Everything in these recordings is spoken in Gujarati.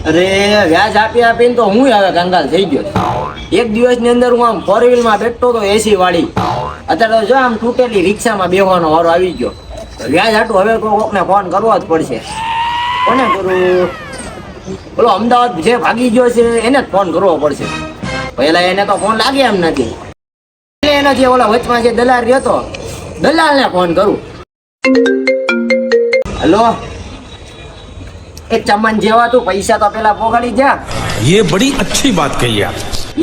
અરે વ્યાજ આપી આપીને તો હું હવે કંગાલ થઈ ગયો. એક દિવસની અંદર હું આમ 4 વ્હીલમાં બેઠતો તો એસી વાળી, અત્યારે તો જો આમ તૂટેલી રિક્ષામાં બેહવાનો વારો આવી ગયો. વ્યાજ હાટું હવે તો કોકને ફોન કરવો જ પડશે. કોને કરું? બોલો અમદાવાદ જે ભાગી ગયો છે એને જ ફોન કરવો પડશે. પહેલા એને તો ફોન લાગે એમ નથી. એનો જે ઓલા વચમાં જે દલાલ રહ્યો હતો, દલાલને ફોન કરું. હલો, એ ચમન જેવા તું પૈસા તો પેલા પોગાડી જા. ये बड़ी अच्छी बात कही आप.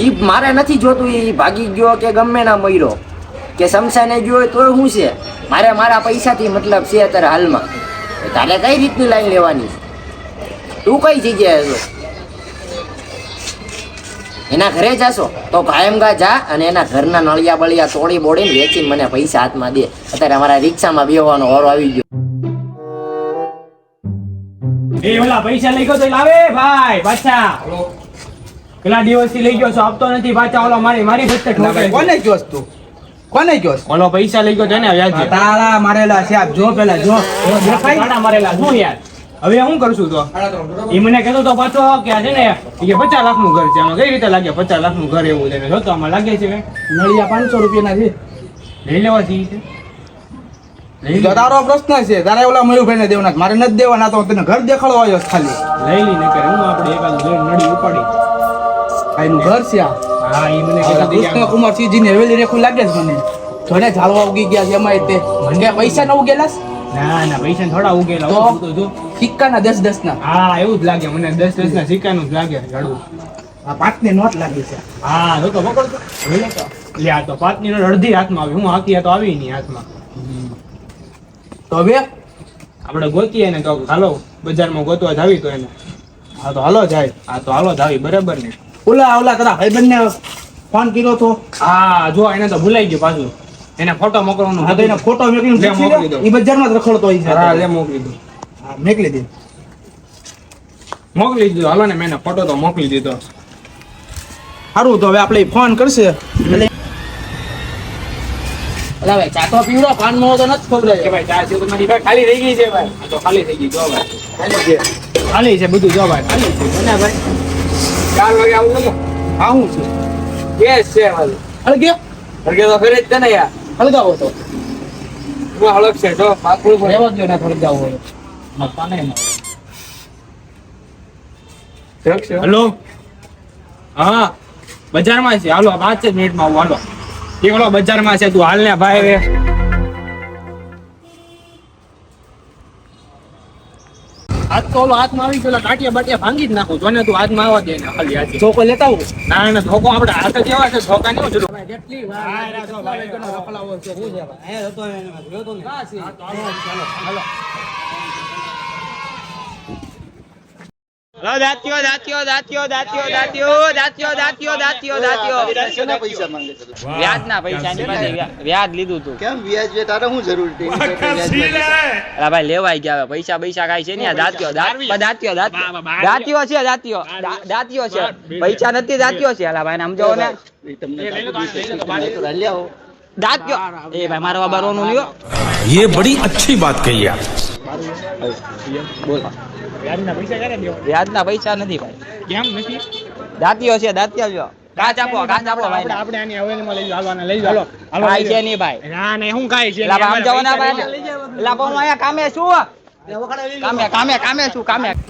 ઈ મારે નથી જોતું ઈ ભાગી ગયો કે ગમે ના મર્યો કે શમશાને ગયો હોય તોય શું છે, મારે મારા પૈસાથી મતલબ છે અત્યારે હાલમાં. તારે કઈ રીતની લાઈન લેવાની? તું કઈ જગ્યાએ છો? એના ઘરે જાશો તો કાયમગા જા અને એના ઘરના નળિયા બળિયા તોડી બોડીને વેચીને મને પૈસા હાથમાં દે. અત્યારે અમારા રિક્ષામાં બેહવાનો વારો આવી ગયો. એ ઓલા પૈસા લઈ ગયો તો લાવે ભાઈ પાછા. પેલા દિવસથી લઈ ગયો છો, આપતો નથી પાછા. ઓલો મારી ફસ્તે ઠોકે. કોને જોસ તું? કોને જોસ? ઓલો પૈસા લઈ ગયો તો એને વ્યાજ તાળા મારેલા છે આપ જો પેલા જો તાળા મારેલા શું યાર? હવે હું કરશું તો? એ મને કહેતો તો પાછો કે આ છે ને કે 50 લાખનું ઘર છે. આમાં કઈ રીતે લાગે 50 લાખનું ઘર? એવું છે જો તો આમાં લાગે છે નળિયા 500 રૂપિયાના છે. લઈ લેવા છે. તો તારો પ્રશ્ન છે, તારે ઓલા મયુભાઈ ને દેવાના, મારે નથી દેવાના. તો તને ઘર દેખાડવા આવ્યો છે ખાલી. લઈ લઈને કરે હું આપણે એકાદ નડી ઉપાડી. આનું ઘર છે આ. હા એ મને કહેતો કૃષ્ણ કુમારસિંહજી ની હવેલી રેખું લાગે છે મને. જોડે ઝાડવા ઉગી ગયા છે એમાં તે મને પૈસા ન ઉગેલા? ના પૈસા થોડા ઉગેલા તો જો સિક્કાના 10 ના. હા એવું જ લાગે મને. 10 ના સિક્કાનું જ લાગે ઝાડવું. આ 5 ની નોટ લાગી છે. હા જો તો પકડતો લે. આ તો 5 ની નોટ અડધી હાથમાં આવી. હું હાકી તો આવી નહીં હાથમાં. તો હવે આપણે ગોતીએ ને તો હાલો બજારમાં ગોતવા જાવી તો એને. હા તો હાલો જાય. હા તો હાલો જાવી બરાબર ને. ઓલા તારા ભાઈબંધ ને ફોન કર્યો તો? હા જો એને તો ભૂલાઈ ગયું પાછું. એને ફોટો મોકલવાનો. હા તો એને ફોટો મોકલીને મોકલી દો. ઈ બજારમાં જ રખડતો હોય છે. હા લે મોકલી દો. હા મોકલી દે. મોકલી દીધો હાલો ને. મેં એને ફોટો તો મોકલી દીધો. સારું તો હવે આપણે ફોન કરશે. અલા ભાઈ ચા તો પીવડો, પાન નો તો નથી ખબર કે ભાઈ ચા છે તો મારી ભાઈ ખાલી થઈ ગઈ છે ભાઈ. આ તો ખાલી થઈ ગઈ જો ભાઈ. ખાલી છે બધું જો ભાઈ. ખાલી છે મને ભાઈ 4 વાગે આવું નતો. હા હું છે ગેસ છે ભાઈ. અળગે અડકે તો ફેરે જ છે ને યાર. હળગાવો તો હું હળક છે જો પાકું પર. રહેવા દો ના હળગાવો હોય મત પાને. હેલો હા બજારમાં છે. હાલો 5 મિનિટમાં આવું. હાલો એ ઓલો બજારમાં છે. તું હાલ ને ભાઈ. હવે હાથ તો ઓલો હાથમાં આવી ગયો. કાટિયા બાટિયા ભાંગી જ નાખું. જોને તું હાથમાં આવવા દે ને ખાલી હાથ. ચોકો લેતા આવું. ના ના ધોકો આપણે હાથ જ એવા છે. ધોકા નહીં જરૂર. કેટલી વાર રખડાવો છે હું છે ભાઈ. હે હતો એને જોયો તો ને. હા છે. હાલો વ્યાજના પૈસા વ્યાજ લીધું તું. કેમ વ્યાજ વે તારે શું જરૂર હતી? અલા ભાઈ લેવાઈ ગયા. પૈસા કાઈ છે ને? દાંતિયો છે. પૈસા નથી દાંતિયો છે. અલા ભાઈ સમજો ને. દાંતિયો એ ભાઈ મારવા બારવાનું લ્યો. ये बड़ी अच्छी बात कही आप. વ્યાજના પૈસા નથી ભાઈ. કેમ નથી? દાંતિયો છે. દાંતિયો કાચ આપો ભાઈ. આપણે આની હવેલીમાં લઈ જવાના. લઈ જાવ. કાઈ છે નહીં ભાઈ. ના ના હું કાઈ છે? એલા ભાઈ સમજાવો ના ભાઈ. એલા પણ અહીંયા કામે શું? કામે શું?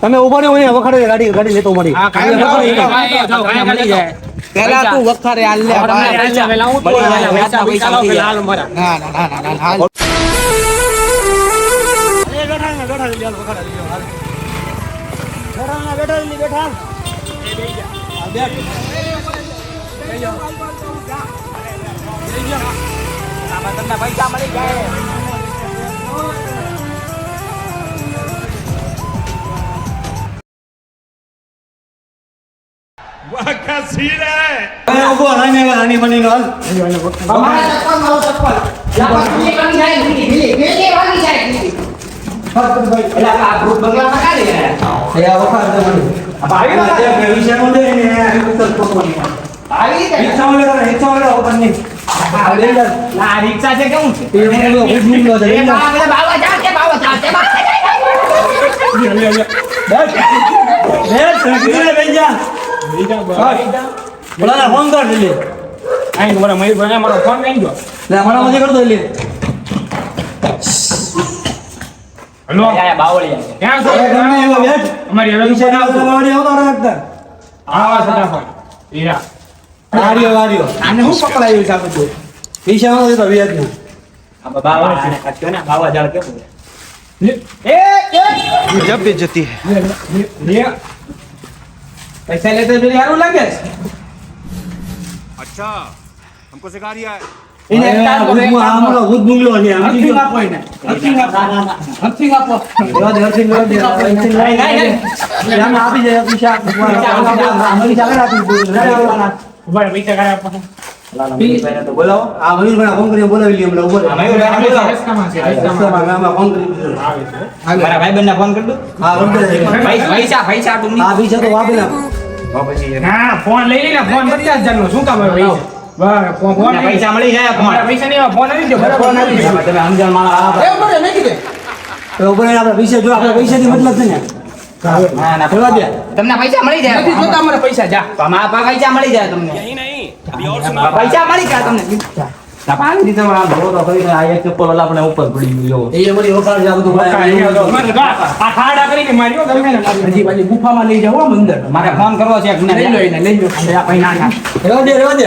તમે ઉભા રહો ને. વખાડે ગાડી લેતો મળી. હા કાઈ મળી જાય. પેલા તું વખાડે હાલ લે. પેલા હું તો વ્યાજના પૈસા નથી. હાલ મારા. ના હાલ. તમને પૈસા મળી જાય. ઉભો રાને રાની બની હાલ. રિક્ષા છે કેવું છે? ફોન કર લે આઈ મારા મયુરભાઈ મારો ફોન લઈ ગયો લે મારા મજે કરતો લે હલો બાવળિયા ક્યાં છો ગમે એવો બેઠ અમારી હવે પૈસા ના આવતો વાડી આવતો રાખતા આવા ફટાફટ હીરા વાડીઓ આને હું પકડાયું છે આ બધું પૈસા નો દેતો વ્યાજ ના બાવા કાચ્યો ને બાવા જાળ કેવું જબ બેજતી લે પૈસા લેતો પેલી સારું લાગે છે अच्छा हमको सिखा रिया है એને એક કામ કરો એક કામ કરો ભૂત બંગલો ને હરથી આપો એને હરથી આપો રેવા દે હરથી રેવા દે નહીં આમ આપી જાય પૈસા અમારી જાગર આપી ઉભા પૈસા કરે આપો તો બોલાવો આ મયુરભાઈ ફોન કરીને બોલાવી લ્યો હમણાં ઉભો મયુરભાઈ રસ્તામાં છે રસ્તામાં આમાં ફોન કરી દીધો આવે છે મારા ભાઈબંધને ફોન કરી દો હા ફોન કરી પૈસા પૈસા તું આ પૈસા તો વાપરી નાખો ના ફોન લઈ લઈને ફોન 50,000 નો શું કામ આવે પૈસા બસ ફોન પૈસા મળી જાય અમારા પૈસા નહીં ફોન આવી ગયો ફોન આવી ગયો તમે સમજણ મારા તો ઉપર આપણે પૈસા જો આપણે પૈસાથી મતલબ છે ને ના ના રેવા દે તમને પૈસા મળી જાય નથી જોતા અમારા પૈસા જા મારા પૈસા મળી જાય તમને પૈસા મળી ગયા તમને ના પાણી દીધો આ ભરો તો કરી આ એક ચપ્પલ ઓલા આપણે ઉપર પડી ગયો એ અમારી ઓકાળ છે આ બધું આ ખાડા કરીને માર્યો તમે ને હજી પાછી ગુફામાં લઈ જાવ અંદર મારે ફોન કરવો છે લઈ લો એને લઈ લો પૈસા ના રેવા દે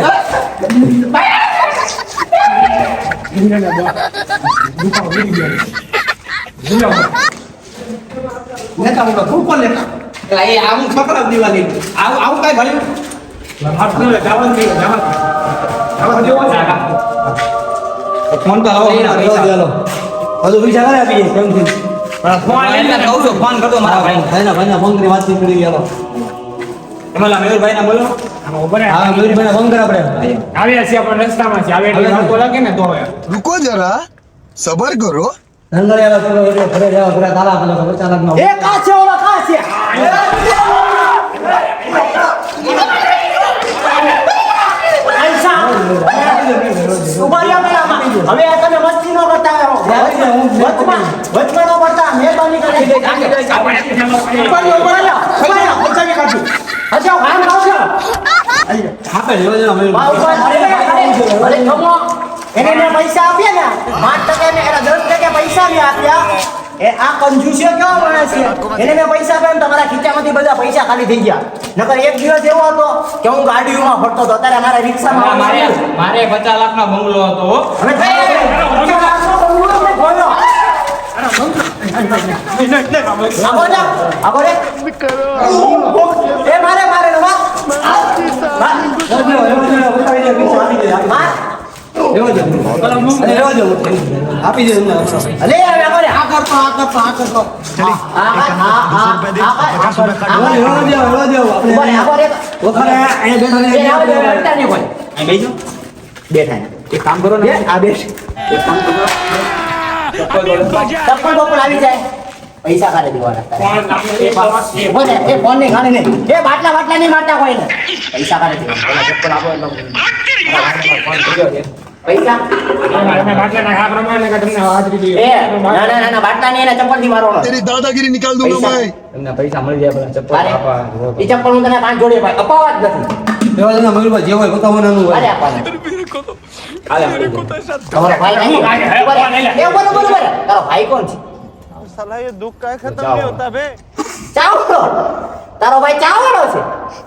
નેતા મોટો તું કોણ નેતા એટલે એ આવું પકડા દિવાળી આવું કઈ ભર્યું ફોન તો હવે હજુ પૈસા કરે આપીએ કેમ થી ફોન લઈને કહું છું ફોન કરતો મારા ભાઈ ભાઈના ફોન કરી વાતચીત કરી ગયો એમાં મયુરભાઈ ને બોલો હા મયુરભાઈ ફોન કર આપણે આવ્યા છીએ આપણે રસ્તામાં છે આવે એટલે વાતો લાગે ને તો હવે रुको जरा सबर करो નંગર આવા ચલો એટલે ઘરે જાવ ઘરે તાલા આપો તો 50 લાખ નો એ કાছে ઓલા કાছে પૈસા ઉભા રહ્યા પેલામાં. હવે આ તમે મસ્તી નો કરતા આવો. વચમાં નો કરતા મહેરબાની કરી ઉભા રહ્યા, ઉભા રહ્યા. પૈસા ની કાઢજો. અચ્છા કામ કરો છો આપે લેવા દેવા મયુર ભલે ખમો. એને મેં પૈસા આપ્યા ને 5% ને એના 10% પૈસા મેં આપ્યા. એ આ કંજૂસીઓ કેવો માણસ છે. એને મેં પૈસા આપ્યા ને તમારા ખીચામાંથી બધા પૈસા ખાલી થઈ ગયા. નકર એક દિવસ એવો હતો કે હું ગાડીઓમાં ફરતો હતો, અત્યારે મારા રિક્ષામાં મારે 50 લાખ નો બંગલો હતો હવે મારે મારે આપી દે તમને અલે હવે આ કરતો રેવા દેવ આપણે વખાણે અહીંયા બેઠા ને અહીં બેસજો બેઠા એક કામ કરો ને આ બેઠ એક કામ કરો ચપ્પલ બપ્પલ આવી જાય પૈસા કાઢી દેવાના બોલે એ ફોન ની ગાડી નહીં એ બાટલા નહીં મારતા કોઈને પૈસા કાઢી દેવાના ચપ્પલ આપો એટલે પૈસા એ ના બાટલા નહીં એના ચપ્પલ થી મારવાનો तेरी दादागिरी निकाल दूंगा मैं તમને પૈસા મળી જાય બધા ચપ્પલ અરે આપવા એ ચપ્પલ હું તને 5 જોડી ભાઈ અપાવા જ નથી રેવા દેના મયુરભાઈ જે હોય બતાવવાનું અરે હોય આપવાના કાલે મળી જાય તમારો ભાઈ નહીં એ બરોબર તારો ભાઈ કોણ છે ચાવડો તારો ભાઈ ચાવડો છે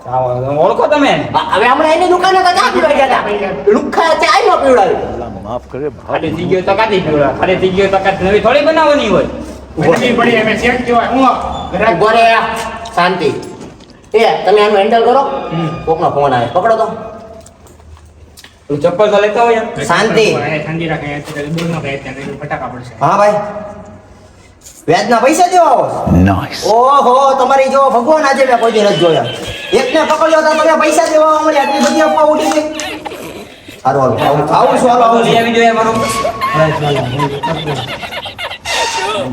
ચાલો ઓળખો તમે હવે હમણાં એની દુકાને તો ચા પીવા ગયા હતા લુખ્ખા ચાય નો પીવડાવી ખાલી થઈ ગયો તો કાઢી પીવડા ખાલી થઈ ગયો તો કાઢી નવી થોડી બનાવવાની હોય ઉભો રે શાંતિ એ તમે આનું હેન્ડલ કરો કોકનો ફોન આવે પકડો તો તું ચપ્પલ તો લેતા હોય શાંતિ ફટાકા પડશે હા ભાઈ વ્યાજના પૈસા દેવા આવો ઓહો તમારી જો ભગવાન આજે મેં કોઈ દી નથી જોયા એકને પકડ્યો તો તમે પૈસા દેવા મળે આટલી બધી અફવા ઉડી ગઈ સારું આવું છું હાલો લઈ આવી જોઈએ મારો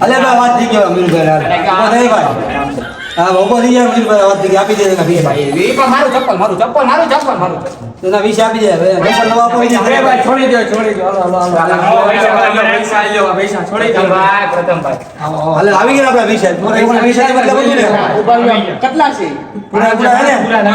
અલે ભાઈ વાત થઈ ગયો મયુરભાઈ યાર ભાઈ હા બાબો રહી જાય પછી આપી દે એના 20 ભાઈ ઈ પણ મારું ચપ્પલ એના 20 આપી દે હવે નંબર નવા આપો ભાઈ છોડી દો પૈસા છોડી દો ભાઈ પ્રથમભાઈ હાલે આવી ગયા આપડા 20 મોરે 20 ની બદલે બધું ને કેટલા છે પૂરા પૂરા હે ને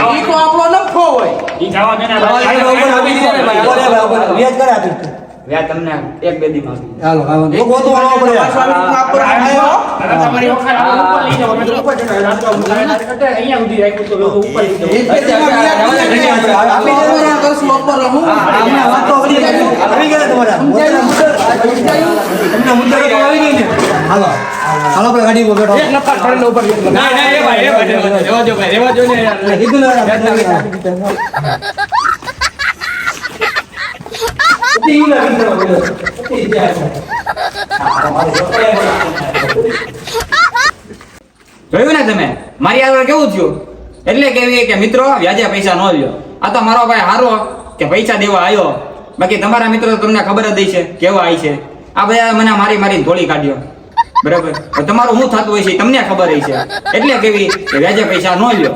ઈ તો આપણો નફો હોય હાલે બાબો આપી દે ને ભાઈ બોલે ભાઈ વ્યાજ કરે આપી વ્યાજ તમને એક બે દી માં હાલો હાલો તો ગોતો આવો પડે તમારી વખાણ ઉપર લઈ જાવ અમે તો ઉપર અહીંયા સુધી રાખ્યું તો લોકો ઉપર લઈ જાવ આપી દે ને કરશું ઉપર હું આપણે વાત તો આવી ગયા તમારા તમને મુદ્દા તો આવી ગઈ ને હાલો હાલો આપણે ગાડી ઉપર બેઠો નફા પડે ઉપર ના એ ભાઈ રેવા જો ને યાર કીધું ને જોયું ને તમે મારી આગળ કેવું થયું એટલે કેવી કે મિત્રો વ્યાજે પૈસા ન લ્યો આ તો મારો ભાઈ હારો કે પૈસા દેવા આવ્યો બાકી તમારા મિત્રો તમને ખબર જ છે કેવા આવી છે આ બધા મને મારીને ધોળી કાઢ્યો બરાબર તમારું શું થતું હોય છે તમને ખબર છે એટલે કેવી કે વ્યાજે પૈસા ન લ્યો